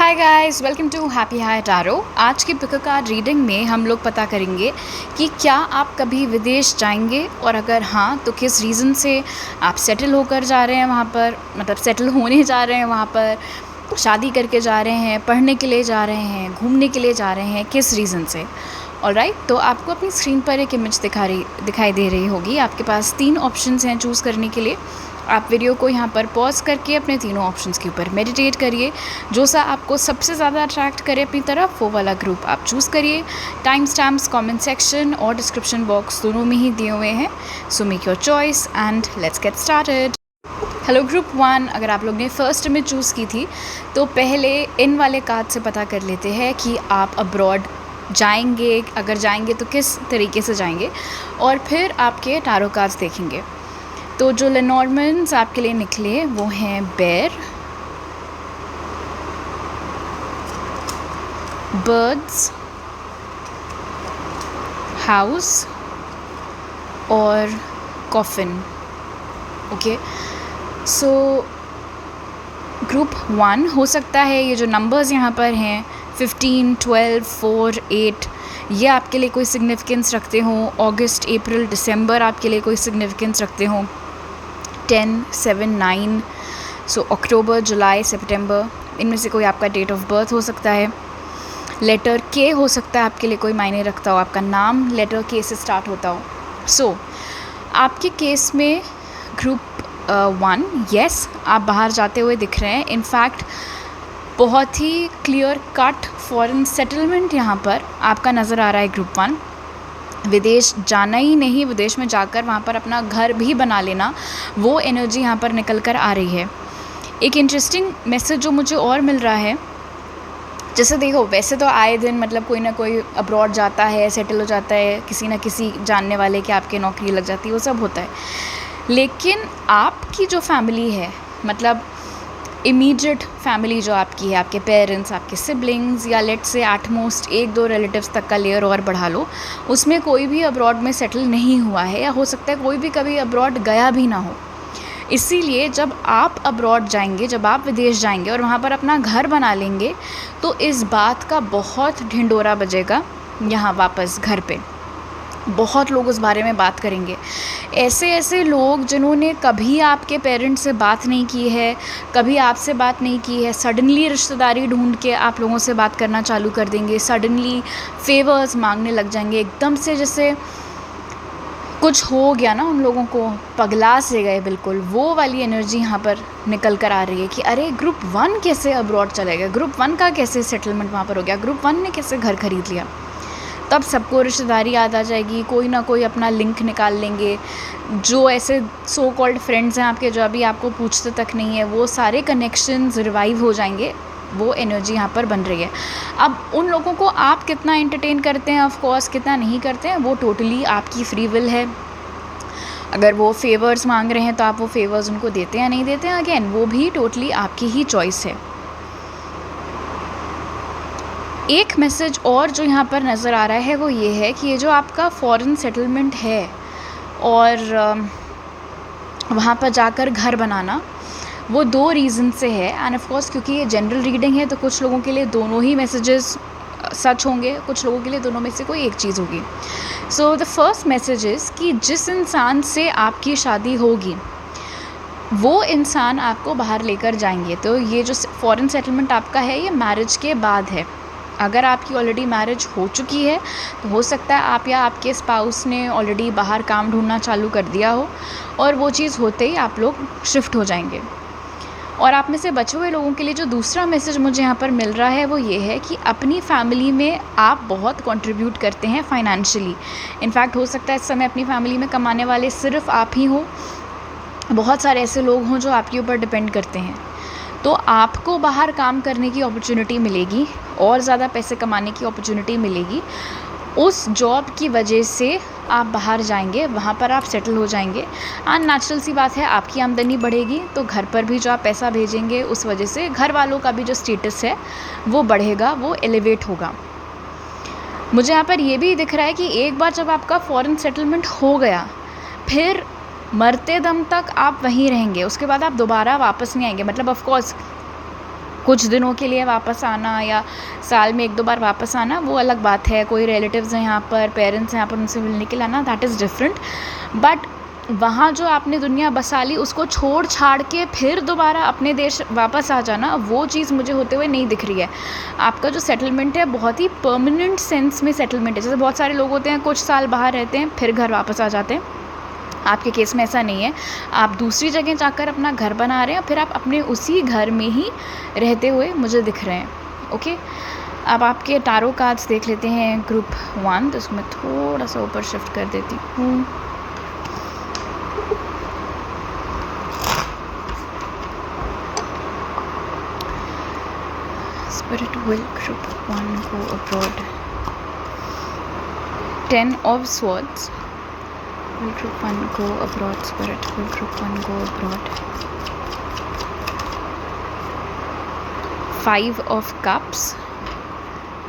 Hi guys, welcome to happy high tarot. आज की pick card reading में हम लोग पता करेंगे कि क्या आप कभी विदेश जाएंगे और अगर हाँ तो किस रीज़न से आप सेटल होकर जा रहे हैं वहाँ पर, मतलब सेटल होने जा रहे हैं वहाँ पर, शादी करके जा रहे हैं, पढ़ने के लिए जा रहे हैं, घूमने के लिए जा रहे हैं, किस रीज़न से। ऑलराइट, तो आपको अपनी स्क्रीन पर एक इमेज दिखाई दे रही होगी। आपके पास 3 ऑप्शंस हैं चूज़ करने के लिए। आप वीडियो को यहाँ पर पॉज करके अपने तीनों ऑप्शंस के ऊपर मेडिटेट करिए। जो सा आपको सबसे ज़्यादा अट्रैक्ट करे अपनी तरफ, वो वाला ग्रुप आप चूज़ करिए। टाइम स्टैम्प्स कमेंट सेक्शन और डिस्क्रिप्शन बॉक्स दोनों में ही दिए हुए हैं। So make your choice and let's get started. Hello group 1, अगर आप लोग ने फर्स्ट इमेज चूज़ की थी तो पहले इन वाले कार्ड से पता कर लेते हैं कि आप अब्रॉड जाएंगे, अगर जाएंगे तो किस तरीके से जाएंगे, और फिर आपके टारो कार्ड्स देखेंगे। तो जो लेनॉर्मन्स आपके लिए निकले वो हैं बेयर, बर्ड्स, हाउस और कॉफिन। ओके, सो ग्रुप 1 हो सकता है ये जो नंबर्स यहाँ पर हैं 15, 12, 4, 8 ये आपके लिए कोई सिग्निफिकेंस रखते हों। अगस्त, अप्रैल, दिसंबर आपके लिए कोई सिग्निफिकेंस रखते हों। 10, 7, 9, सो अक्टूबर, जुलाई, सितंबर, इनमें से कोई आपका डेट ऑफ बर्थ हो सकता है। लेटर के हो सकता है आपके लिए कोई मायने रखता हो, आपका नाम लेटर के से स्टार्ट होता हो। सो आपके केस में ग्रुप 1, यस, आप बाहर जाते हुए दिख रहे हैं। इनफैक्ट बहुत ही क्लियर कट फॉरेन सेटलमेंट यहाँ पर आपका नज़र आ रहा है ग्रुप 1। विदेश जाना ही नहीं, विदेश में जाकर वहाँ पर अपना घर भी बना लेना, वो एनर्जी यहाँ पर निकल कर आ रही है। एक इंटरेस्टिंग मैसेज जो मुझे और मिल रहा है, जैसे देखो वैसे तो आए दिन मतलब कोई ना कोई अब्रॉड जाता है, सेटल हो जाता है, किसी ना किसी जानने वाले की आपके नौकरी लग जाती है, वो सब होता है। लेकिन आपकी जो फैमिली है, मतलब इमीडिएट फैमिली जो आपकी है, आपके पेरेंट्स, आपके सिबलिंग्स, या लेट से एट मोस्ट 1-2 रिलेटिव्स तक का लेयर और बढ़ा लो, उसमें कोई भी अब्रॉड में सेटल नहीं हुआ है, या हो सकता है कोई भी कभी अब्रॉड गया भी ना हो। इसीलिए जब आप अब्रॉड जाएंगे, जब आप विदेश जाएंगे और वहाँ पर अपना घर बना लेंगे, तो इस बात का बहुत ढिंढोरा बजेगा यहाँ वापस घर पे। बहुत लोग उस बारे में बात करेंगे। ऐसे ऐसे लोग जिन्होंने कभी आपके पेरेंट्स से बात नहीं की है, कभी आपसे बात नहीं की है, सडनली रिश्तेदारी ढूंढ के आप लोगों से बात करना चालू कर देंगे, सडनली फेवर्स मांगने लग जाएंगे, एकदम से जैसे कुछ हो गया ना, उन लोगों को पगला से गए बिल्कुल। वो वाली एनर्जी यहाँ पर निकल कर आ रही है कि अरे ग्रुप 1 कैसे अब्रॉड चला गया, ग्रुप 1 का कैसे सेटलमेंट वहाँ पर हो गया, ग्रुप 1 ने कैसे घर खरीद लिया। तब सबको रिश्तेदारी याद आ जाएगी, कोई ना कोई अपना लिंक निकाल लेंगे। जो ऐसे सो कॉल्ड फ्रेंड्स हैं आपके, जो अभी आपको पूछते तक नहीं है, वो सारे कनेक्शंस रिवाइव हो जाएंगे। वो एनर्जी यहाँ पर बन रही है। अब उन लोगों को आप कितना एंटरटेन करते हैं, ऑफ कोर्स कितना नहीं करते हैं, वो टोटली आपकी फ्री विल है। अगर वो फेवर्स मांग रहे हैं तो आप वो फेवर्स उनको देते हैं या नहीं देते हैं, अगेन वो भी टोटली आपकी ही चॉइस है। एक मैसेज और जो यहाँ पर नज़र आ रहा है वो ये है कि ये जो आपका फॉरेन सेटलमेंट है और वहाँ पर जाकर घर बनाना, वो 2 रीज़न से है। एंड ऑफ कोर्स क्योंकि ये जनरल रीडिंग है तो कुछ लोगों के लिए दोनों ही मैसेजेस सच होंगे, कुछ लोगों के लिए दोनों में से कोई एक चीज़ होगी। So the first message is कि जिस इंसान से आपकी शादी होगी वो इंसान आपको बाहर लेकर जाएंगे। तो ये जो फॉरेन सेटलमेंट आपका है ये मैरिज के बाद है। अगर आपकी ऑलरेडी मैरिज हो चुकी है तो हो सकता है आप या आपके स्पाउस ने ऑलरेडी बाहर काम ढूंढना चालू कर दिया हो, और वो चीज़ होते ही आप लोग शिफ्ट हो जाएंगे। और आप में से बचे हुए लोगों के लिए जो दूसरा मैसेज मुझे यहाँ पर मिल रहा है वो ये है कि अपनी फैमिली में आप बहुत कंट्रीब्यूट करते हैं फाइनेंशियली। इनफैक्ट हो सकता है इस समय अपनी फैमिली में कमाने वाले सिर्फ आप ही हो, बहुत सारे ऐसे लोग हों जो आपके ऊपर डिपेंड करते हैं। तो आपको बाहर काम करने की अपॉर्चुनिटी मिलेगी और ज़्यादा पैसे कमाने की अपॉर्चुनिटी मिलेगी। उस जॉब की वजह से आप बाहर जाएंगे, वहाँ पर आप सेटल हो जाएंगे, एंड नेचुरल सी बात है आपकी आमदनी बढ़ेगी तो घर पर भी जो आप पैसा भेजेंगे उस वजह से घर वालों का भी जो स्टेटस है वो बढ़ेगा, वो एलिवेट होगा। मुझे यहाँ पर ये भी दिख रहा है कि एक बार जब आपका फॉरेन सेटलमेंट हो गया, फिर मरते दम तक आप वहीं रहेंगे, उसके बाद आप दोबारा वापस नहीं आएंगे। मतलब ऑफ कोर्स कुछ दिनों के लिए वापस आना या साल में 1-2 बार वापस आना वो अलग बात है। कोई रिलेटिव्स हैं यहाँ पर, पेरेंट्स हैं यहाँ पर, उनसे मिलने के लिए आना, दैट इज़ डिफरेंट। बट वहाँ जो आपने दुनिया बसा ली उसको छोड़ छाड़ के फिर दोबारा अपने देश वापस आ जाना, वो चीज़ मुझे होते हुए नहीं दिख रही है। आपका जो सेटलमेंट है बहुत ही परमानेंट सेंस में सेटलमेंट है। जैसे बहुत सारे लोग होते हैं कुछ साल बाहर रहते हैं फिर घर वापस आ जाते हैं, आपके केस में ऐसा नहीं है। आप दूसरी जगह जाकर अपना घर बना रहे हैं, फिर आप अपने उसी घर में ही रहते हुए मुझे दिख रहे हैं। ओके, अब आपके टारो कार्ड्स देख लेते हैं ग्रुप 1। तो इसको मैं थोड़ा सा ऊपर शिफ्ट कर देती हूँ। Spirit will group 1 go abroad. 10 of Swords. Will group 1 go abroad? Spirit will group 1 go abroad. 5 of Cups.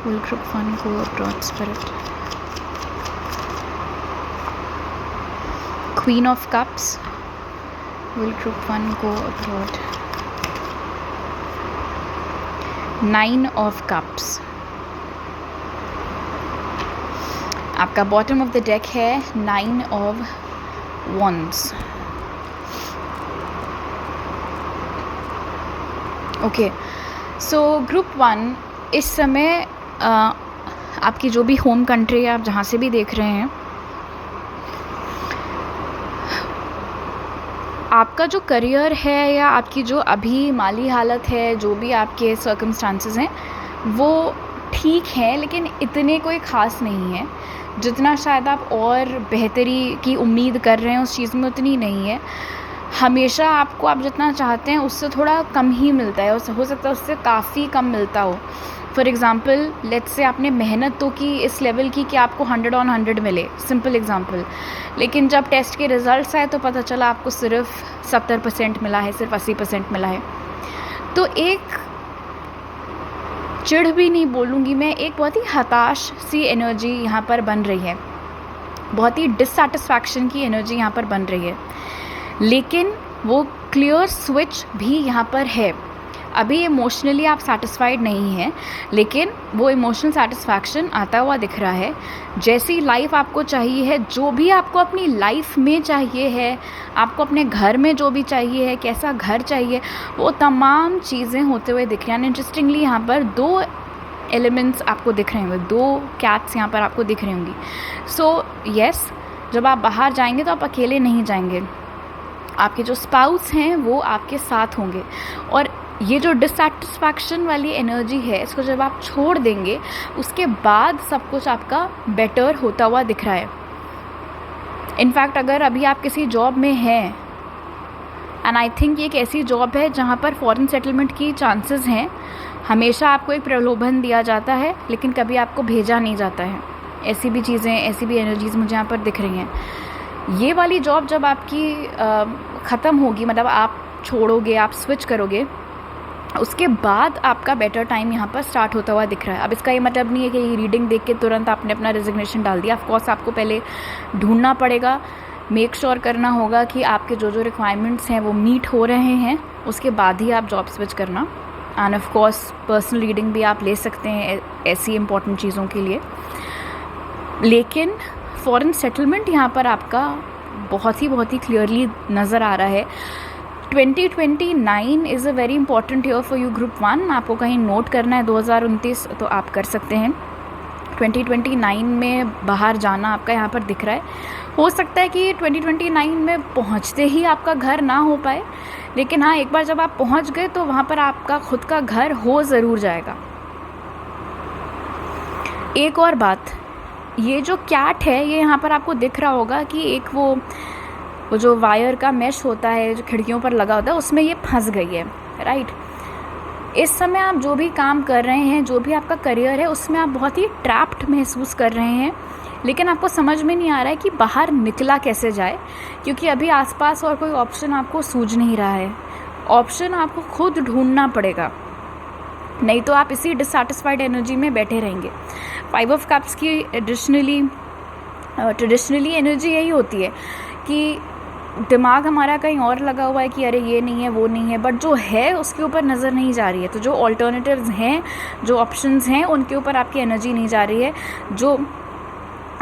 Will group 1 go abroad? Spirit. Queen of Cups. Will group 1 go abroad? 9 of Cups. आपका bottom of the deck है 9 of Wands. Okay, so group 1 इस समय आपकी जो भी home country है, आप जहाँ से भी देख रहे हैं, आपका जो करियर है या आपकी जो अभी माली हालत है, जो भी आपके सर्कमस्टांसेस हैं वो ठीक है, लेकिन इतने कोई ख़ास नहीं है जितना शायद आप और बेहतरी की उम्मीद कर रहे हैं उस चीज़ में उतनी नहीं है। हमेशा आपको आप जितना चाहते हैं उससे थोड़ा कम ही मिलता है, हो सकता है उससे काफ़ी कम मिलता हो। फॉर एग्ज़ाम्पल लेट्स से आपने मेहनत तो की इस लेवल की कि आपको 100 on 100 मिले, सिंपल एग्ज़ाम्पल, लेकिन जब टेस्ट के रिज़ल्ट्स आए तो पता चला आपको सिर्फ 70% मिला है, सिर्फ 80% मिला है। तो एक चिढ़ भी नहीं बोलूँगी मैं, एक बहुत ही हताश सी एनर्जी यहाँ पर बन रही है, बहुत ही डिससैटिस्फैक्शन की एनर्जी यहाँ पर बन रही है। लेकिन वो क्लियर स्विच भी यहाँ पर है। अभी इमोशनली आप सेटिस्फाइड नहीं हैं, लेकिन वो इमोशनल सेटिस्फैक्शन आता हुआ दिख रहा है। जैसी लाइफ आपको चाहिए है, जो भी आपको अपनी लाइफ में चाहिए है, आपको अपने घर में जो भी चाहिए है, कैसा घर चाहिए, वो तमाम चीज़ें होते हुए दिख रही हैं। इंटरेस्टिंगली यहाँ पर 2 एलिमेंट्स आपको दिख रहे होंगे, 2 कैट्स यहाँ पर आपको दिख रही होंगी। सो यस, जब आप बाहर जाएंगे तो आप अकेले नहीं जाएंगे, आपके जो स्पाउस हैं वो आपके साथ होंगे। और ये जो डिससैटिस्फैक्शन वाली एनर्जी है, इसको जब आप छोड़ देंगे उसके बाद सब कुछ आपका बेटर होता हुआ दिख रहा है। इनफैक्ट अगर अभी आप किसी जॉब में हैं, एंड आई थिंक ये एक ऐसी जॉब है जहाँ पर फॉरेन सेटलमेंट की चांसेस हैं, हमेशा आपको एक प्रलोभन दिया जाता है लेकिन कभी आपको भेजा नहीं जाता है। ऐसी भी चीज़ें, ऐसी भी एनर्जीज़ मुझे यहाँ पर दिख रही हैं। ये वाली जॉब जब आपकी ख़त्म होगी, मतलब आप छोड़ोगे, आप स्विच करोगे, उसके बाद आपका बेटर टाइम यहाँ पर स्टार्ट होता हुआ दिख रहा है। अब इसका ये मतलब नहीं है कि ये रीडिंग देख के तुरंत आपने अपना रेजिग्नेशन डाल दिया। ऑफ कोर्स आपको पहले ढूंढना पड़ेगा, मेक श्योर करना होगा कि आपके जो जो रिक्वायरमेंट्स हैं वो मीट हो रहे हैं, उसके बाद ही आप जॉब स्विच करना। End of course personal reading भी आप ले सकते हैं ऐसी इंपॉर्टेंट चीज़ों के लिए। लेकिन फॉरेन सेटलमेंट यहाँ पर आपका बहुत ही क्लियरली नज़र आ रहा है। 2029 is a very important year for you group 1। आपको कहीं नोट करना है 2029 तो आप कर सकते हैं। 2029 में बाहर जाना आपका यहाँ पर दिख रहा है। हो सकता है कि 2029 में पहुँचते ही आपका घर ना हो पाए, लेकिन हाँ, एक बार जब आप पहुँच गए तो वहाँ पर आपका खुद का घर हो ज़रूर जाएगा। एक और बात, ये जो कैट है ये यहाँ पर आपको दिख रहा होगा कि एक वो जो वायर का मैश होता है जो खिड़कियों पर लगा होता है, उसमें ये फंस गई है, राइट। इस समय आप जो भी काम कर रहे हैं, जो भी आपका करियर है, उसमें आप बहुत ही ट्रैप्ड महसूस कर रहे हैं, लेकिन आपको समझ में नहीं आ रहा है कि बाहर निकला कैसे जाए, क्योंकि अभी आसपास और कोई ऑप्शन आपको सूझ नहीं रहा है। ऑप्शन आपको खुद ढूंढना पड़ेगा, नहीं तो आप इसी डिससैटिस्फाइड एनर्जी में बैठे रहेंगे। 5 ऑफ कप्स की ट्रेडिशनली एनर्जी यही होती है कि दिमाग हमारा कहीं और लगा हुआ है कि अरे ये नहीं है, वो नहीं है, बट जो है उसके ऊपर नज़र नहीं जा रही है। तो जो ऑल्टरनेटिव्स हैं, जो ऑप्शंस हैं, उनके ऊपर आपकी एनर्जी नहीं जा रही है। जो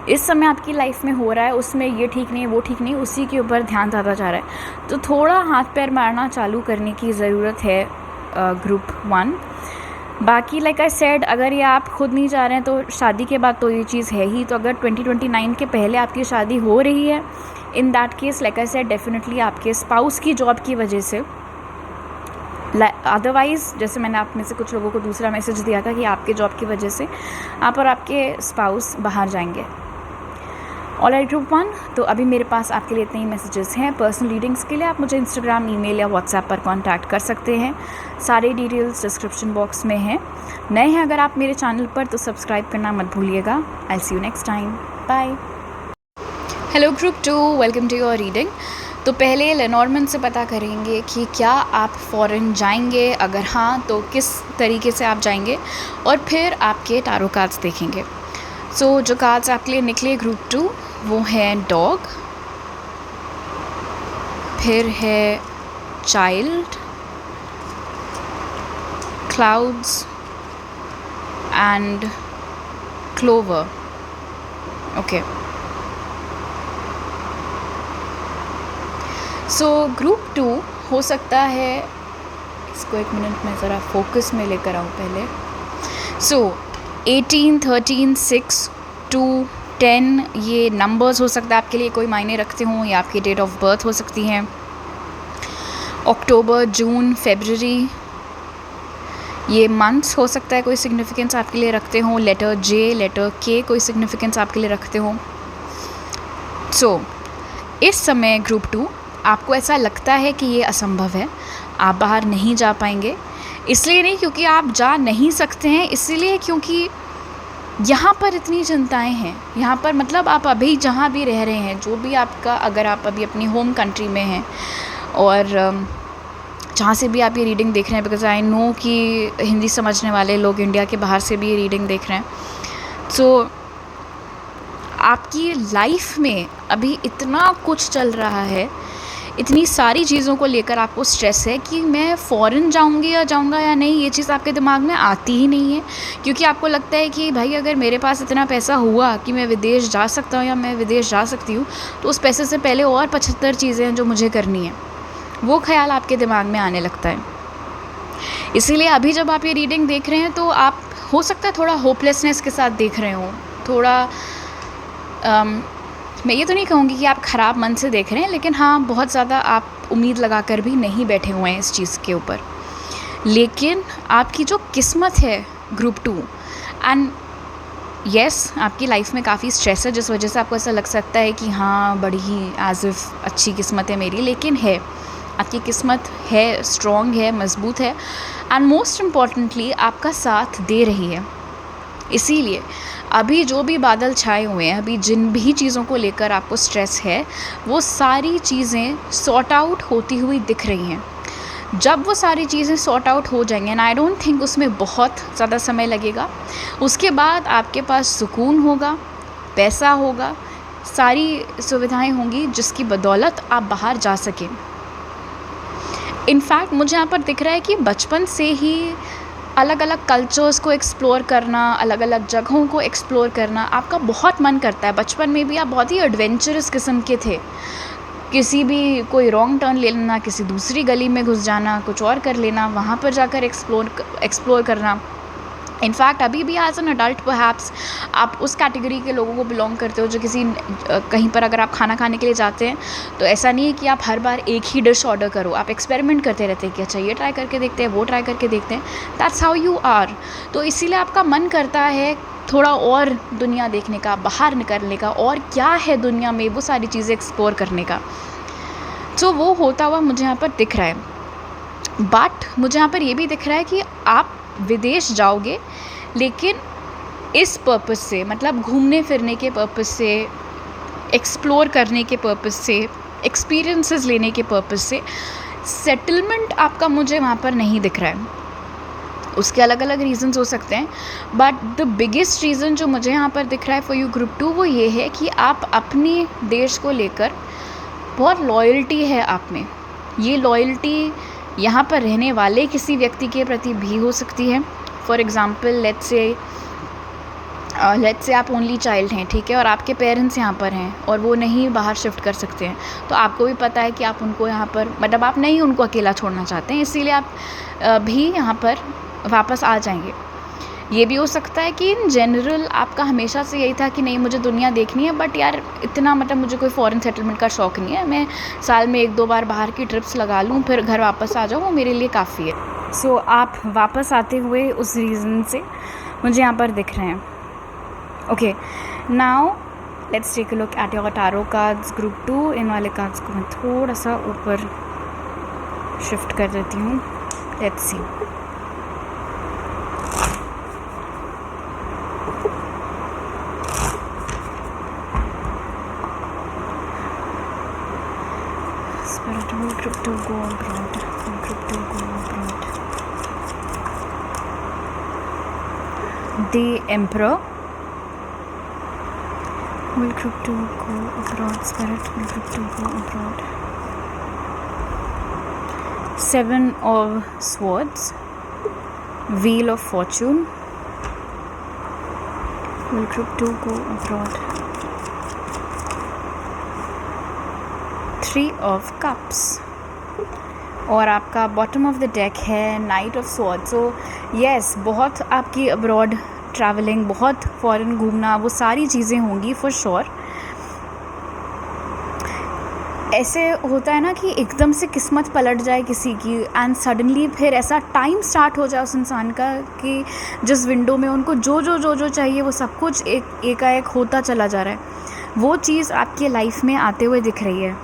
इस समय आपकी लाइफ में हो रहा है उसमें ये ठीक नहीं है, वो ठीक नहीं, उसी के ऊपर ध्यान ज़्यादा जा रहा है। तो थोड़ा हाथ पैर मारना चालू करने की ज़रूरत है ग्रुप 1। बाकी लाइक आई सेड, अगर ये आप खुद नहीं जा रहे हैं तो शादी के बाद तो ये चीज़ है ही। तो अगर 2029 के पहले आपकी शादी हो रही है, in that case like I said definitely आपके स्पाउस की जॉब की वजह से। अदरवाइज़ जैसे मैंने आप में से कुछ लोगों को दूसरा मैसेज दिया था कि आपके जॉब की वजह से आप और आपके स्पाउस बाहर जाएंगे। ऑलराइट ग्रुप 1, तो अभी मेरे पास आपके लिए इतने ही मैसेजेस हैं। पर्सनल रीडिंग्स के लिए आप मुझे इंस्टाग्राम, ईमेल या व्हाट्सएप पर कांटेक्ट कर सकते हैं। सारे डिटेल्स डिस्क्रिप्शन बॉक्स में हैं। नए हैं अगर आप मेरे चैनल पर तो सब्सक्राइब करना मत भूलिएगा। I see you next time, bye. Hello group 2, welcome to your reading. तो पहले लेनॉर्मन से पता करेंगे कि क्या आप फ़ॉरेन जाएंगे, अगर हाँ तो किस तरीके से आप जाएंगे, और फिर आपके टारो कार्ड्स देखेंगे। सो जो कार्ड्स आपके लिए निकले ग्रुप 2 वो है डॉग, फिर है child, clouds and clover. Okay, so group 2 हो सकता है, इसको एक मिनट में ज़रा फोकस में लेकर आऊँ पहले। सो 18, 13, 6, 2, 10 ये नंबर्स हो सकता है आपके लिए कोई मायने रखते हों, या आपकी डेट ऑफ बर्थ हो सकती हैं। अक्टूबर, जून, फरवरी ये मंथ्स हो सकता है कोई सिग्निफिकेंस आपके लिए रखते हों। लेटर जे, लेटर के कोई सिग्निफिकेंस आपके लिए रखते हों। सो इस समय ग्रुप 2 आपको ऐसा लगता है कि ये असंभव है, आप बाहर नहीं जा पाएंगे। इसलिए नहीं क्योंकि आप जा नहीं सकते हैं, इसलिए क्योंकि यहाँ पर इतनी चिंताएं हैं। यहाँ पर मतलब आप अभी जहाँ भी रह रहे हैं, जो भी आपका, अगर आप अभी अपनी होम कंट्री में हैं और जहाँ से भी आप ये रीडिंग देख रहे हैं, बिकॉज आई नो कि हिंदी समझने वाले लोग इंडिया के बाहर से भी ये रीडिंग देख रहे हैं। सो आपकी लाइफ में अभी इतना कुछ चल रहा है, इतनी सारी चीज़ों को लेकर आपको स्ट्रेस है कि मैं फ़ॉरेन जाऊंगी या जाऊंगा या नहीं, ये चीज़ आपके दिमाग में आती ही नहीं है। क्योंकि आपको लगता है कि भाई अगर मेरे पास इतना पैसा हुआ कि मैं विदेश जा सकता हूँ या मैं विदेश जा सकती हूँ, तो उस पैसे से पहले और 75 चीज़ें हैं जो मुझे करनी है, वो ख्याल आपके दिमाग में आने लगता है। इसीलिए अभी जब आप ये रीडिंग देख रहे हैं तो आप हो सकता है थोड़ा होपलेसनेस के साथ देख रहे हो, थोड़ा मैं ये तो नहीं कहूँगी कि आप ख़राब मन से देख रहे हैं, लेकिन हाँ बहुत ज़्यादा आप उम्मीद लगा कर भी नहीं बैठे हुए हैं इस चीज़ के ऊपर। लेकिन आपकी जो किस्मत है ग्रुप 2, एंड येस आपकी लाइफ में काफ़ी स्ट्रेस है जिस वजह से आपको ऐसा लग सकता है कि हाँ बड़ी ही एज इफ़ अच्छी किस्मत है मेरी, लेकिन है, आपकी किस्मत है, स्ट्रॉन्ग है, मज़बूत है, एंड मोस्ट इम्पॉर्टेंटली आपका साथ दे रही है। इसीलिए अभी जो भी बादल छाए हुए हैं, अभी जिन भी चीज़ों को लेकर आपको स्ट्रेस है, वो सारी चीज़ें सॉर्ट आउट होती हुई दिख रही हैं। जब वो सारी चीज़ें सॉर्ट आउट हो जाएंगी, एंड आई डोंट थिंक उसमें बहुत ज़्यादा समय लगेगा, उसके बाद आपके पास सुकून होगा, पैसा होगा, सारी सुविधाएं होंगी जिसकी बदौलत आप बाहर जा सकें। इनफैक्ट मुझे यहाँ पर दिख रहा है कि बचपन से ही अलग अलग कल्चर्स को एक्सप्लोर करना, अलग अलग जगहों को एक्सप्लोर करना आपका बहुत मन करता है। बचपन में भी आप बहुत ही एडवेंचरस किस्म के थे, किसी भी कोई रॉन्ग टर्न ले लेना, किसी दूसरी गली में घुस जाना, कुछ और कर लेना, वहाँ पर जाकर एक्सप्लोर करना। इनफैक्ट अभी भी एज एन अडल्ट परहैप्स आप उस कैटेगरी के लोगों को बिलोंग करते हो जो कहीं पर अगर आप खाना खाने के लिए जाते हैं तो ऐसा नहीं है कि आप हर बार एक ही डिश ऑर्डर करो, आप एक्सपेरिमेंट करते रहते हैं कि अच्छा ये ट्राई करके देखते हैं, वो ट्राई करके देखते हैं। That's how you are. तो इसीलिए आपका मन करता है थोड़ा और दुनिया देखने का, बाहर निकलने का, और क्या है दुनिया में वो सारी चीज़ें एक्सप्लोर करने का। तो वो होता हुआ मुझे यहाँ पर दिख रहा है। बट मुझे यहाँ पर ये भी दिख रहा है कि आप विदेश जाओगे, लेकिन इस पर्पस से, मतलब घूमने फिरने के पर्पस से, एक्सप्लोर करने के पर्पस से, एक्सपीरियंसेस लेने के पर्पस से। सेटलमेंट आपका मुझे वहाँ पर नहीं दिख रहा है। उसके अलग अलग रीज़न्स हो सकते हैं, बट द बिगेस्ट रीज़न जो मुझे यहाँ पर दिख रहा है फॉर यू ग्रुप 2 वो ये है कि आप अपने देश को लेकर बहुत लॉयल्टी है आप में। ये लॉयल्टी यहाँ पर रहने वाले किसी व्यक्ति के प्रति भी हो सकती है। फॉर एग्ज़ाम्पल लेट्स से आप ओनली चाइल्ड हैं, ठीक है, और आपके पेरेंट्स यहाँ पर हैं और वो नहीं बाहर शिफ्ट कर सकते हैं, तो आपको भी पता है कि आप उनको यहाँ पर मतलब आप नहीं उनको अकेला छोड़ना चाहते हैं, इसीलिए आप भी यहाँ पर वापस आ जाएंगे। ये भी हो सकता है कि इन जनरल आपका हमेशा से यही था कि नहीं मुझे दुनिया देखनी है, बट यार इतना मतलब मुझे कोई फॉरेन सेटलमेंट का शौक़ नहीं है, मैं साल में 1-2 बार बाहर की ट्रिप्स लगा लूँ फिर घर वापस आ जाऊँ, वो मेरे लिए काफ़ी है। सो आप वापस आते हुए उस रीज़न से मुझे यहाँ पर दिख रहे हैं। Okay, now let's take a look at your tarot cards group 2। इन वाले कार्ड्स को मैं थोड़ा सा ऊपर शिफ्ट कर देती हूँ। Let's see. Spirit will group 2 go abroad. Group 2 go abroad. The Emperor. Will group 2 go abroad? Spirit will group 2 go abroad? 7 of Swords. Wheel of Fortune. Will group 2 go abroad? 3 of Cups. और आपका bottom of the deck है night of sword. So yes, बहुत आपकी abroad travelling, बहुत foreign घूमना, वो सारी चीज़ें होंगी फॉर श्योर। ऐसे होता है ना कि एकदम से किस्मत पलट जाए किसी की एंड सडनली फिर ऐसा टाइम स्टार्ट हो जाए उस इंसान का कि जिस विंडो में उनको जो चाहिए वो सब कुछ एकाएक होता चला जा रहा है। वो चीज़ आपकी लाइफ में आते हुए दिख रही है।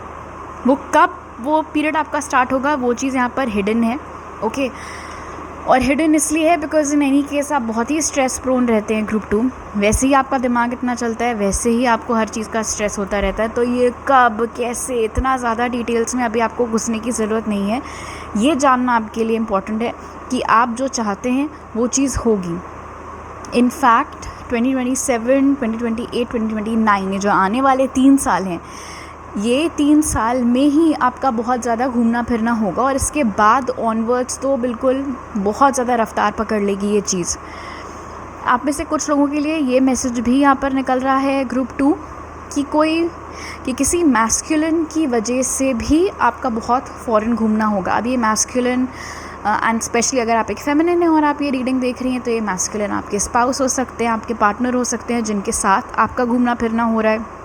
वो कब वो पीरियड आपका स्टार्ट होगा वो चीज़ यहाँ पर हिडन है। ओके, और हिडन इसलिए है बिकॉज इन एनी केस आप बहुत ही स्ट्रेस प्रोन रहते हैं ग्रुप 2। वैसे ही आपका दिमाग इतना चलता है, वैसे ही आपको हर चीज़ का स्ट्रेस होता रहता है। तो ये कब कैसे इतना ज़्यादा डिटेल्स में अभी आपको घुसने की ज़रूरत नहीं है। ये जानना आपके लिए इम्पॉर्टेंट है कि आप जो चाहते हैं वो चीज़ होगी। इनफैक्ट 2027, 2028, 2029 ये जो आने वाले 3 साल हैं, ये 3 साल में ही आपका बहुत ज़्यादा घूमना फिरना होगा और इसके बाद ऑनवर्ड्स तो बिल्कुल बहुत ज़्यादा रफ्तार पकड़ लेगी ये चीज़। आप में से कुछ लोगों के लिए ये मैसेज भी यहाँ पर निकल रहा है ग्रुप 2 कि किसी मैस्कुलिन की वजह से भी आपका बहुत फॉरेन घूमना होगा। अब ये मैस्कुलिन एंड स्पेशली अगर आप एक फेमिनिन हैं और आप ये रीडिंग देख रही हैं तो ये मैस्कुलिन आपके स्पाउस हो सकते हैं, आपके पार्टनर हो सकते हैं जिनके साथ आपका घूमना फिरना हो रहा है।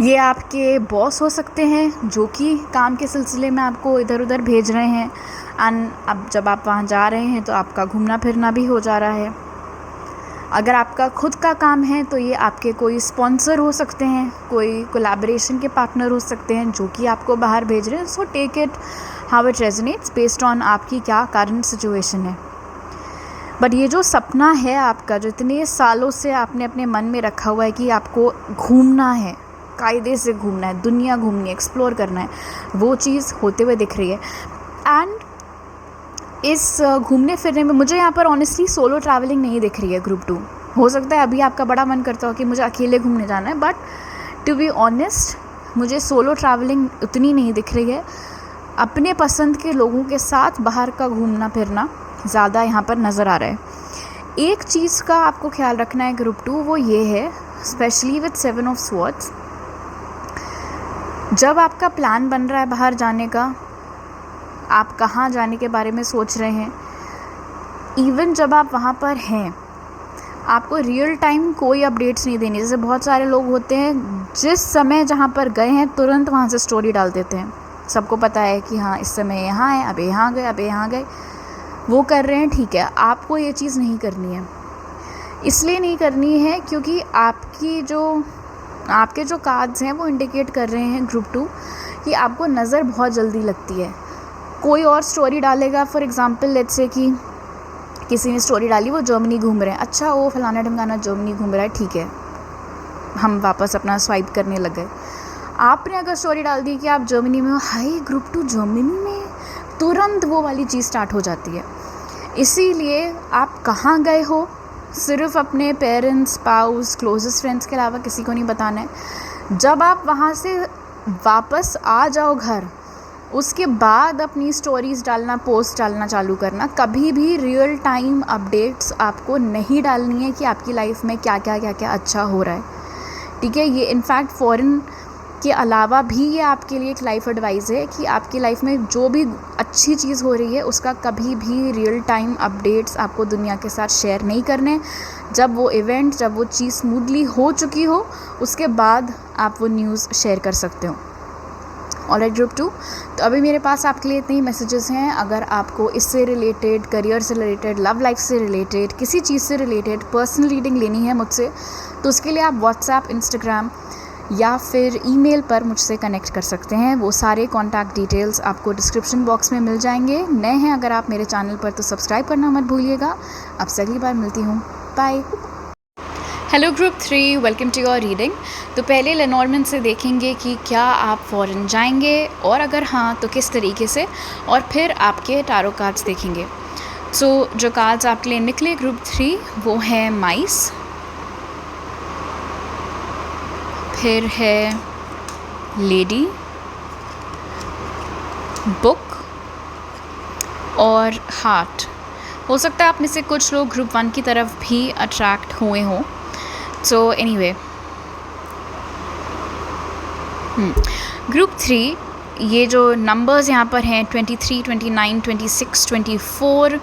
ये आपके बॉस हो सकते हैं जो कि काम के सिलसिले में आपको इधर उधर भेज रहे हैं एंड अब जब आप वहाँ जा रहे हैं तो आपका घूमना फिरना भी हो जा रहा है। अगर आपका खुद का काम है तो ये आपके कोई स्पॉन्सर हो सकते हैं, कोई कोलैबोरेशन के पार्टनर हो सकते हैं जो कि आपको बाहर भेज रहे हैं। So take it how it resonates based on आपकी क्या करंट सिचुएशन है। बट ये जो सपना है आपका, जो इतने सालों से आपने अपने मन में रखा हुआ है कि आपको घूमना है, कायदे से घूमना है, दुनिया घूमनी है, एक्सप्लोर करना है, वो चीज़ होते हुए दिख रही है। एंड इस घूमने फिरने में मुझे यहाँ पर ऑनेस्टली सोलो ट्रैवलिंग नहीं दिख रही है ग्रुप 2। हो सकता है अभी आपका बड़ा मन करता हो कि मुझे अकेले घूमने जाना है, बट टू बी ऑनेस्ट मुझे सोलो ट्रैवलिंग उतनी नहीं दिख रही है। अपने पसंद के लोगों के साथ बाहर का घूमना फिरना ज़्यादा यहाँ पर नज़र आ रहा है। एक चीज़ का आपको ख्याल रखना है ग्रुप 2, वो ये है स्पेशली विद 7 ऑफ स्वॉर्ड्स, जब आपका प्लान बन रहा है बाहर जाने का, आप कहाँ जाने के बारे में सोच रहे हैं, इवन जब आप वहाँ पर हैं आपको रियल टाइम कोई अपडेट्स नहीं देनी। जैसे बहुत सारे लोग होते हैं जिस समय जहाँ पर गए हैं तुरंत वहाँ से स्टोरी डाल देते हैं, सबको पता है कि हाँ इस समय यहाँ है, अब यहाँ गए, अब यहाँ गए, वो कर रहे हैं, ठीक है। आपको ये चीज़ नहीं करनी है। इसलिए नहीं करनी है क्योंकि आपके जो कार्ड्स हैं वो इंडिकेट कर रहे हैं ग्रुप 2 कि आपको नज़र बहुत जल्दी लगती है। कोई और स्टोरी डालेगा, फॉर एग्ज़ाम्पल लेट्स से कि किसी ने स्टोरी डाली वो जर्मनी घूम रहे हैं, अच्छा वो फलाना ढमकाना जर्मनी घूम रहा है, ठीक है, हम वापस अपना स्वाइप करने लग गए। आपने अगर स्टोरी डाल दी कि आप जर्मनी में हो, हाय ग्रुप 2 जर्मनी में, तुरंत वो वाली चीज़ स्टार्ट हो जाती है। इसीलिए आप कहाँ गए हो सिर्फ अपने पेरेंट्स, स्पाउस, क्लोजेस्ट फ्रेंड्स के अलावा किसी को नहीं बताना है। जब आप वहाँ से वापस आ जाओ घर, उसके बाद अपनी स्टोरीज़ डालना, पोस्ट डालना चालू करना। कभी भी रियल टाइम अपडेट्स आपको नहीं डालनी है कि आपकी लाइफ में क्या क्या क्या क्या अच्छा हो रहा है, ठीक है। ये इनफैक्ट फ़ॉरेन के अलावा भी ये आपके लिए एक लाइफ एडवाइस है कि आपकी लाइफ में जो भी अच्छी चीज़ हो रही है उसका कभी भी रियल टाइम अपडेट्स आपको दुनिया के साथ शेयर नहीं करने। जब वो इवेंट, जब वो चीज़ स्मूथली हो चुकी हो, उसके बाद आप वो न्यूज़ शेयर कर सकते हो। ऑलराइट ग्रुप 2, तो अभी मेरे पास आपके लिए इतने ही मैसेजेस हैं। अगर आपको इससे रिलेटेड, करियर से रिलेटेड, लव लाइफ से रिलेटेड, किसी चीज़ से रिलेटेड पर्सनल रीडिंग लेनी है मुझसे, तो उसके लिए आप व्हाट्सएप, इंस्टाग्राम या फिर ईमेल पर मुझसे कनेक्ट कर सकते हैं। वो सारे कॉन्टैक्ट डिटेल्स आपको डिस्क्रिप्शन बॉक्स में मिल जाएंगे। नए हैं अगर आप मेरे चैनल पर तो सब्सक्राइब करना मत भूलिएगा। आपसे अगली बार मिलती हूँ, bye. Hello group 3, welcome to your reading. तो पहले लेनॉर्मन से देखेंगे कि क्या आप फ़ॉरेन जाएंगे, और अगर हाँ तो किस तरीके से, और फिर आपके टारो कार्ड्स देखेंगे। सो जो कार्ड्स आपके लिए निकले ग्रुप 3 वो है माइस, फिर है लेडी, बुक और हार्ट। हो सकता है आप में से कुछ लोग ग्रुप 1 की तरफ भी अट्रैक्ट हुए हों। सो एनीवे, ग्रुप 3, ये जो नंबर्स यहाँ पर हैं 23, 29, 26, 24,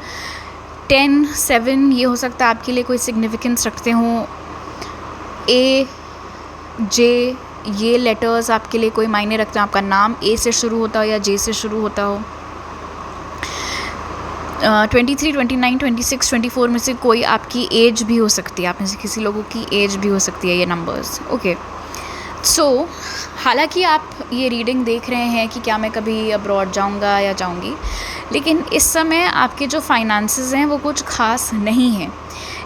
10, 7, ये हो सकता है आपके लिए कोई सिग्निफिकेंस रखते हों। ए, जे, ये लेटर्स आपके लिए कोई मायने रखते हैं। आपका नाम ए से शुरू होता हो या जे से शुरू होता हो। 23, 29, 26, 24 में से कोई आपकी एज भी हो सकती है, आप में से किसी लोगों की एज भी हो सकती है ये नंबर्स, ओके। सो हालांकि आप ये रीडिंग देख रहे हैं कि क्या मैं कभी अब्रॉड जाऊंगा या जाऊंगी, लेकिन इस समय आपके जो फाइनेंसेस हैं वो कुछ ख़ास नहीं हैं।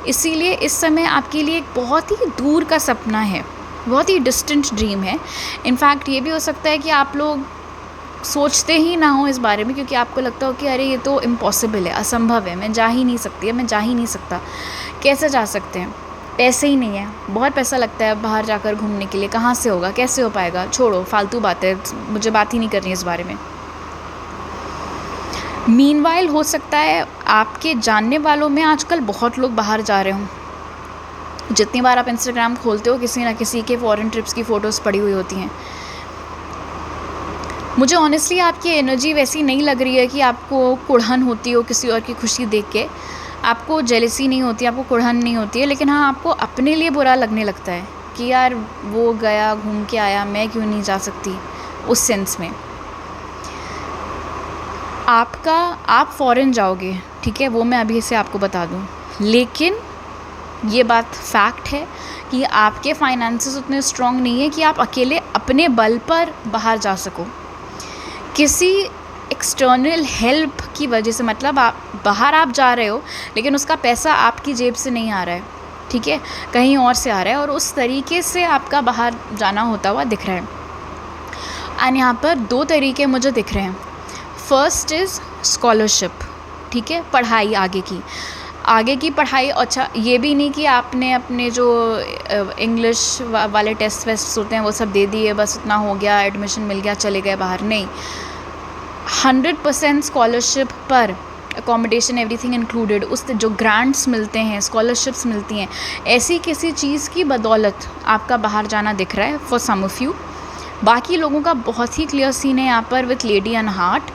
इसीलिए इस समय आपके लिए एक बहुत ही दूर का सपना है, बहुत ही डिस्टेंट ड्रीम है। इनफैक्ट ये भी हो सकता है कि आप लोग सोचते ही ना हो इस बारे में, क्योंकि आपको लगता हो कि अरे ये तो इम्पॉसिबल है, असंभव है, मैं जा ही नहीं सकती है, मैं जा ही नहीं सकता। कैसे जा सकते हैं, पैसे ही नहीं है, बहुत पैसा लगता है बाहर जाकर घूमने के लिए, कहाँ से होगा, कैसे हो पाएगा, छोड़ो फालतू बातें, मुझे बात ही नहीं करनी है इस बारे में। मीनवाइल हो सकता है आपके जानने वालों में आजकल बहुत लोग बाहर जा रहे हों। जितनी बार आप इंस्टाग्राम खोलते हो किसी ना किसी के फॉरेन ट्रिप्स की फ़ोटोज़ पड़ी हुई होती हैं। मुझे ऑनेस्टली आपकी एनर्जी वैसी नहीं लग रही है कि आपको कुढ़न होती हो किसी और की खुशी देख के। आपको जेलसी नहीं होती, आपको कुढ़न नहीं होती है, लेकिन हाँ आपको अपने लिए बुरा लगने लगता है कि यार वो गया, घूम के आया, मैं क्यों नहीं जा सकती, उस सेंस में। आप फ़ॉरेन जाओगे, ठीक है, वो मैं अभी से आपको बता दूँ, लेकिन ये बात फैक्ट है कि आपके फाइनेंसेस उतने स्ट्रॉन्ग नहीं है कि आप अकेले अपने बल पर बाहर जा सको। किसी एक्सटर्नल हेल्प की वजह से, मतलब आप जा रहे हो लेकिन उसका पैसा आपकी जेब से नहीं आ रहा है, ठीक है, कहीं और से आ रहा है, और उस तरीके से आपका बाहर जाना होता हुआ दिख रहा है। एंड यहाँ पर 2 तरीके मुझे दिख रहे हैं। फर्स्ट इज़ स्कॉलरशिप, ठीक है, पढ़ाई, आगे की पढ़ाई। अच्छा, ये भी नहीं कि आपने अपने जो इंग्लिश वाले टेस्ट वेस्ट होते हैं वो सब दे दिए, बस उतना हो गया, एडमिशन मिल गया, चले गए बाहर, नहीं। 100% स्कॉलरशिप पर अकोमोडेशन एवरीथिंग इंक्लूडेड, उस जो ग्रांट्स मिलते हैं, स्कॉलरशिप्स मिलती हैं, ऐसी किसी चीज़ की बदौलत आपका बाहर जाना दिख रहा है फॉर सम ऑफ यू। बाकी लोगों का बहुत ही क्लियर सीन है यहाँ पर विथ लेडी एंड हार्ट।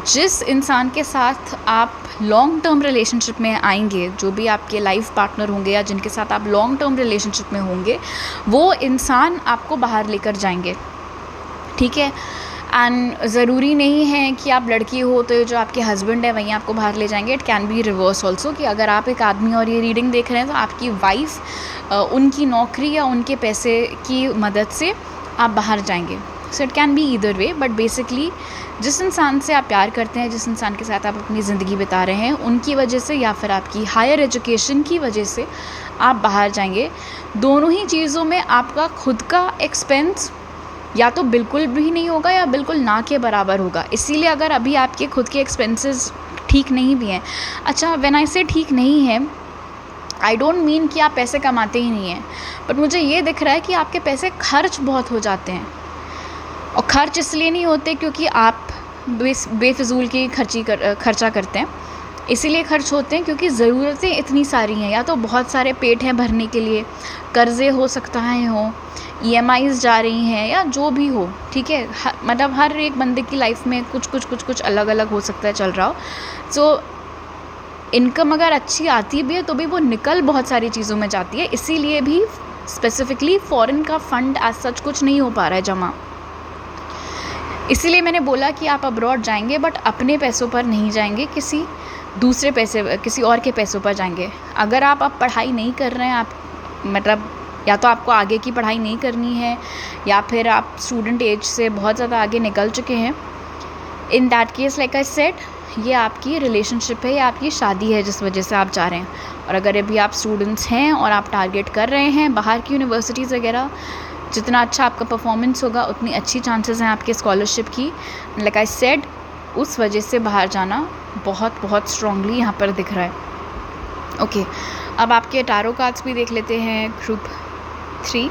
जिस इंसान के साथ आप लॉन्ग टर्म रिलेशनशिप में आएंगे, जो भी आपके लाइफ पार्टनर होंगे या जिनके साथ आप लॉन्ग टर्म रिलेशनशिप में होंगे, वो इंसान आपको बाहर लेकर जाएंगे, ठीक है। एंड ज़रूरी नहीं है कि आप लड़की हो तो जो आपके हस्बैंड है वहीं आपको बाहर ले जाएंगे। It can be reverse also, कि अगर आप एक आदमी और ये रीडिंग देख रहे हैं तो आपकी वाइफ उनकी नौकरी या उनके पैसे की मदद से आप बाहर जाएंगे। So it can be either way, but basically जिस इंसान से आप प्यार करते हैं, जिस इंसान के साथ आप अपनी ज़िंदगी बिता रहे हैं, उनकी वजह से या फिर आपकी हायर एजुकेशन की वजह से आप बाहर जाएंगे। दोनों ही चीज़ों में आपका खुद का एक्सपेंस या तो बिल्कुल भी नहीं होगा या बिल्कुल ना के बराबर होगा। इसीलिए अगर अभी आपके खुद के एक्सपेंसेस ठीक नहीं भी हैं, अच्छा व्हेन आई से ठीक नहीं है, आई डोंट मीन कि आप पैसे कमाते ही नहीं हैं, बट मुझे ये दिख रहा है कि आपके पैसे खर्च बहुत हो जाते हैं। और खर्च इसलिए नहीं होते क्योंकि आप बेफिजूल की खर्चा करते हैं, इसीलिए खर्च होते हैं क्योंकि ज़रूरतें इतनी सारी हैं, या तो बहुत सारे पेट हैं भरने के लिए, कर्ज़े हो सकता है हो, EMIs जा रही हैं, या जो भी हो, ठीक है। मतलब हर एक बंदे की लाइफ में कुछ अलग अलग हो सकता है चल रहा हो। सो इनकम अगर अच्छी आती भी है तो भी वो निकल बहुत सारी चीज़ों में जाती है, इसीलिए भी स्पेसिफिकली फ़ॉरेन का फ़ंड एज सच कुछ नहीं हो पा रहा है जमा। इसीलिए मैंने बोला कि आप अब्रॉड जाएंगे बट अपने पैसों पर नहीं जाएंगे, किसी और के पैसों पर जाएंगे। अगर आप अब पढ़ाई नहीं कर रहे हैं, आप मतलब या तो आपको आगे की पढ़ाई नहीं करनी है या फिर आप स्टूडेंट एज से बहुत ज़्यादा आगे निकल चुके हैं, in that case like I said, ये आपकी रिलेशनशिप है या आपकी शादी है जिस वजह से आप जा रहे हैं। और अगर अभी आप स्टूडेंट्स हैं और आप टारगेट कर रहे हैं बाहर की यूनिवर्सिटीज़ वगैरह, जितना अच्छा आपका परफॉर्मेंस होगा उतनी अच्छी चांसेस हैं आपके स्कॉलरशिप की। लाइक आई सेड, उस वजह से बाहर जाना बहुत स्ट्रांगली यहाँ पर दिख रहा है। ओके, अब आपके टारो कार्ड्स भी देख लेते हैं group 3।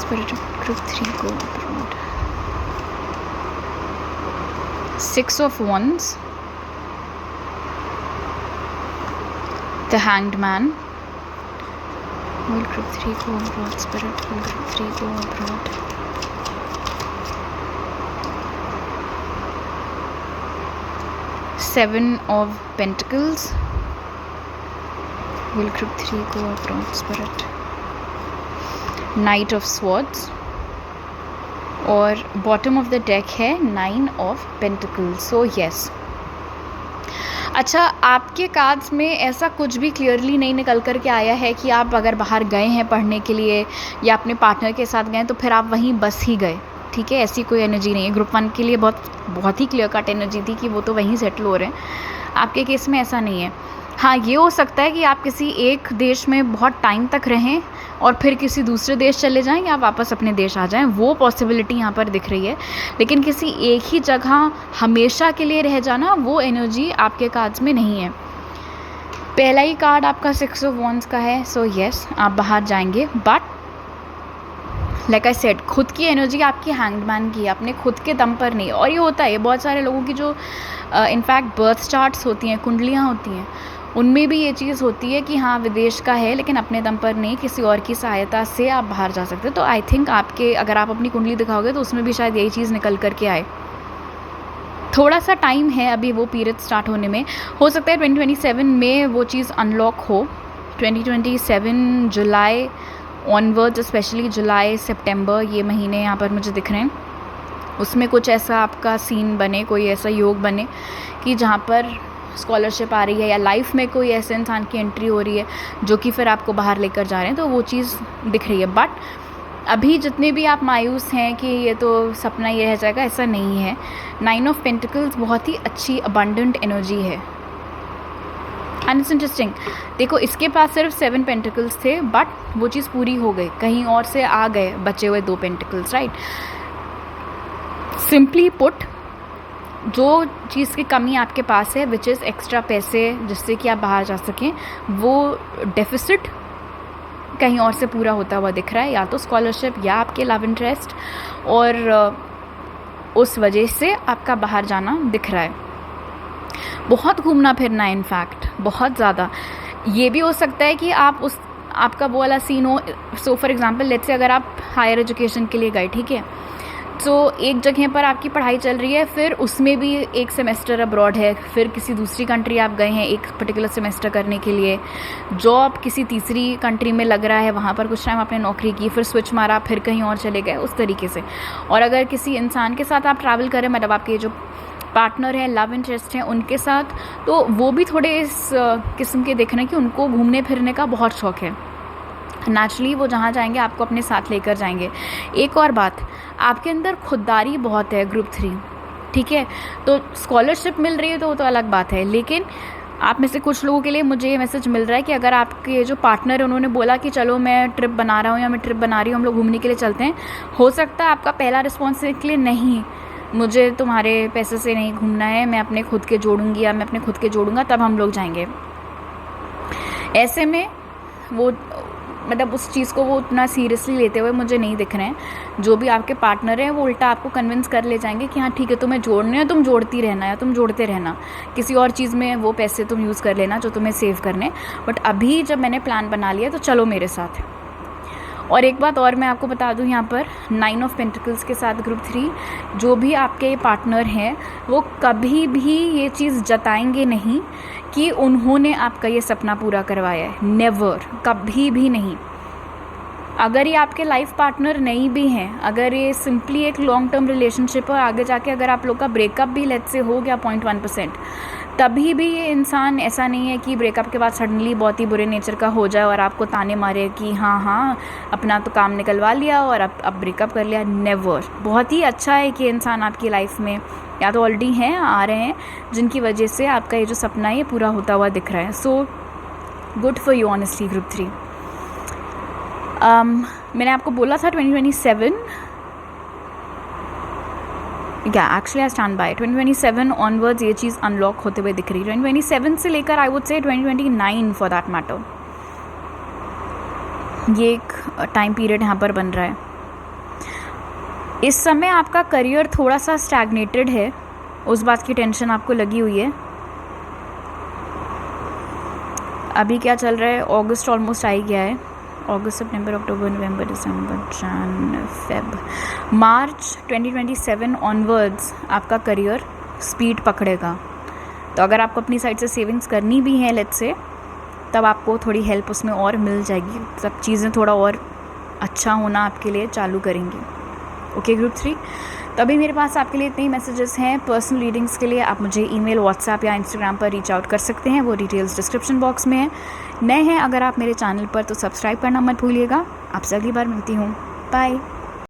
Spirit of group 3 go abroad. 6 of Wands, the Hanged Man. Will group 3 go abroad? Spirit, will group 3 go abroad? Seven of Pentacles. Will group 3 go abroad? Spirit. Night of swords, और bottom of the deck है 9 of pentacles. So yes, अच्छा, आपके cards में ऐसा कुछ भी clearly नहीं निकल कर के आया है कि आप अगर बाहर गए हैं पढ़ने के लिए या अपने पार्टनर के साथ गए तो फिर आप वहीं बस ही गए, ठीक है। ऐसी कोई एनर्जी नहीं है। ग्रुप 1 के लिए बहुत ही क्लियर कट एनर्जी थी कि वो तो वहीं सेटल हो रहे हैं। आपके केस में ऐसा नहीं है। हाँ, ये हो सकता है कि आप किसी एक देश में बहुत टाइम तक रहें और फिर किसी दूसरे देश चले जाएं या वापस अपने देश आ जाएं, वो पॉसिबिलिटी यहाँ पर दिख रही है। लेकिन किसी एक ही जगह हमेशा के लिए रह जाना, वो एनर्जी आपके कार्ड्स में नहीं है। पहला ही कार्ड आपका 6 ऑफ वॉन्ड्स का है। सो यस, आप बाहर जाएंगे, बट लाइक आई सेड, खुद की एनर्जी आपकी हैंगमैन की है, अपने खुद के दम पर नहीं। और ये होता है, बहुत सारे लोगों की जो इनफैक्ट बर्थ चार्ट्स होती हैं, कुंडलियाँ होती हैं, उनमें भी ये चीज़ होती है कि हाँ विदेश का है लेकिन अपने दम पर नहीं, किसी और की सहायता से आप बाहर जा सकते हो। तो आई थिंक आपके, अगर आप अपनी कुंडली दिखाओगे तो उसमें भी शायद यही चीज़ निकल कर के आए। थोड़ा सा टाइम है अभी वो पीरियड स्टार्ट होने में, हो सकता है 2027 में वो चीज़ अनलॉक हो। 2027 जुलाई ऑनवर्ड्स, स्पेशली जुलाई सितंबर, ये महीने यहाँ पर मुझे दिख रहे हैं, उसमें कुछ ऐसा आपका सीन बने, कोई ऐसा योग बने कि जहाँ पर स्कॉलरशिप आ रही है या लाइफ में कोई ऐसे इंसान की एंट्री हो रही है जो कि फिर आपको बाहर लेकर जा रहे हैं, तो वो चीज़ दिख रही है। बट अभी जितने भी आप मायूस हैं कि ये तो सपना ही रह जाएगा, ऐसा नहीं है। 9 ऑफ पेंटिकल्स बहुत ही अच्छी अबंडेंट एनर्जी है। एंड इट्स इंटरेस्टिंग, देखो इसके पास सिर्फ 7 पेंटिकल्स थे बट वो चीज़ पूरी हो गई, कहीं और से आ गए बचे हुए 2 पेंटिकल्स, राइट। सिंपली पुट, जो चीज़ की कमी आपके पास है, विच इज़ एक्स्ट्रा पैसे जिससे कि आप बाहर जा सकें, वो डेफिसिट कहीं और से पूरा होता हुआ दिख रहा है, या तो स्कॉलरशिप या आपके लव इंटरेस्ट, और उस वजह से आपका बाहर जाना दिख रहा है। बहुत घूमना फिरना है, इनफैक्ट बहुत ज़्यादा। ये भी हो सकता है कि आपका वो वाला सीन हो। So for example, let's say अगर आप हायर एजुकेशन के लिए गए, ठीक है, तो एक जगह पर आपकी पढ़ाई चल रही है, फिर उसमें भी एक सेमेस्टर अब्रॉड है, फिर किसी दूसरी कंट्री आप गए हैं एक पर्टिकुलर सेमेस्टर करने के लिए, जॉब किसी तीसरी कंट्री में लग रहा है, वहाँ पर कुछ टाइम आपने नौकरी की, फिर स्विच मारा, फिर कहीं और चले गए, उस तरीके से। और अगर किसी इंसान के साथ आप ट्रैवल करें, मतलब आपके जो पार्टनर हैं, लव इंटरेस्ट हैं, उनके साथ, तो वो भी थोड़े इस किस्म के देखना कि उनको घूमने फिरने का बहुत शौक़ है। नेचुरली वो जहाँ जाएंगे आपको अपने साथ लेकर जाएंगे। एक और बात, आपके अंदर खुददारी बहुत है ग्रुप 3, ठीक है। तो स्कॉलरशिप मिल रही है तो वो तो अलग बात है, लेकिन आप में से कुछ लोगों के लिए मुझे ये मैसेज मिल रहा है कि अगर आपके जो पार्टनर है उन्होंने बोला कि चलो मैं ट्रिप बना रहा हूँ या मैं ट्रिप बना रही हूँ, हम लोग घूमने के लिए चलते हैं, हो सकता है आपका पहला रिस्पॉन्स निकले नहीं, मुझे तुम्हारे पैसे से नहीं घूमना है, मैं अपने खुद के जोड़ूंगी या मैं अपने खुद के जोड़ूंगा, तब हम लोग जाएंगे। ऐसे में वो मतलब उस चीज़ को वो उतना सीरियसली लेते हुए मुझे नहीं दिख रहे हैं। जो भी आपके पार्टनर हैं वो उल्टा आपको कन्विंस कर ले जाएंगे कि हाँ ठीक है, तुम्हें जोड़ने हैं, तुम जोड़ती रहना, या तुम जोड़ते रहना, किसी और चीज़ में वो पैसे तुम यूज़ कर लेना जो तुम्हें सेव करने। बट अभी जब मैंने प्लान बना लिया तो चलो मेरे साथ। और एक बात और मैं आपको बता दूं, यहाँ पर 9 ऑफ पेंटिकल्स के साथ ग्रुप 3, जो भी आपके पार्टनर हैं वो कभी भी ये चीज़ जताएंगे नहीं कि उन्होंने आपका ये सपना पूरा करवाया है। नेवर, कभी भी नहीं। अगर ये आपके लाइफ पार्टनर नहीं भी हैं, अगर ये सिंपली एक लॉन्ग टर्म रिलेशनशिप है, आगे जाके अगर आप लोग का ब्रेकअप भी लेट्स से हो गया 0.1%, तभी भी ये इंसान ऐसा नहीं है कि ब्रेकअप के बाद सडनली बहुत ही बुरे नेचर का हो जाए और आपको ताने मारे कि हाँ अपना तो काम निकलवा लिया और अब ब्रेकअप कर लिया। नेवर। बहुत ही अच्छा है कि इंसान आपकी लाइफ में या तो ऑलरेडी हैं, आ रहे हैं, जिनकी वजह से आपका ये जो सपना है ये पूरा होता हुआ दिख रहा है। So good for you honestly group 3। मैंने आपको बोला था 2027, actually I stand by 2027 onwards ये चीज़ अनलॉक होते हुए दिख रही है। 2027 से लेकर I would say 2029 for that matter, ये एक टाइम पीरियड यहाँ पर बन रहा है। इस समय आपका करियर थोड़ा सा स्टैग्नेटेड है, उस बात की टेंशन आपको लगी हुई है। अभी क्या चल रहा है, अगस्त ऑलमोस्ट आ ही गया है। अगस्त, सितंबर, अक्टूबर, नवंबर, दिसंबर, जन, फेब, मार्च 2027 ऑनवर्ड्स आपका करियर स्पीड पकड़ेगा। तो अगर आपको अपनी साइड से सेविंग्स करनी भी है लेट्स से, तब आपको थोड़ी हेल्प उसमें और मिल जाएगी, सब चीज़ें थोड़ा और अच्छा होना आपके लिए चालू करेंगी। ओके ग्रुप 3, तभी मेरे पास आपके लिए इतने ही मैसेजेस हैं। पर्सनल रीडिंग्स के लिए आप मुझे ईमेल, व्हाट्सएप या इंस्टाग्राम पर रीच आउट कर सकते हैं, वो डिटेल्स डिस्क्रिप्शन बॉक्स में है। नए हैं अगर आप मेरे चैनल पर तो सब्सक्राइब करना मत भूलिएगा। आपसे अगली बार मिलती हूँ, बाय।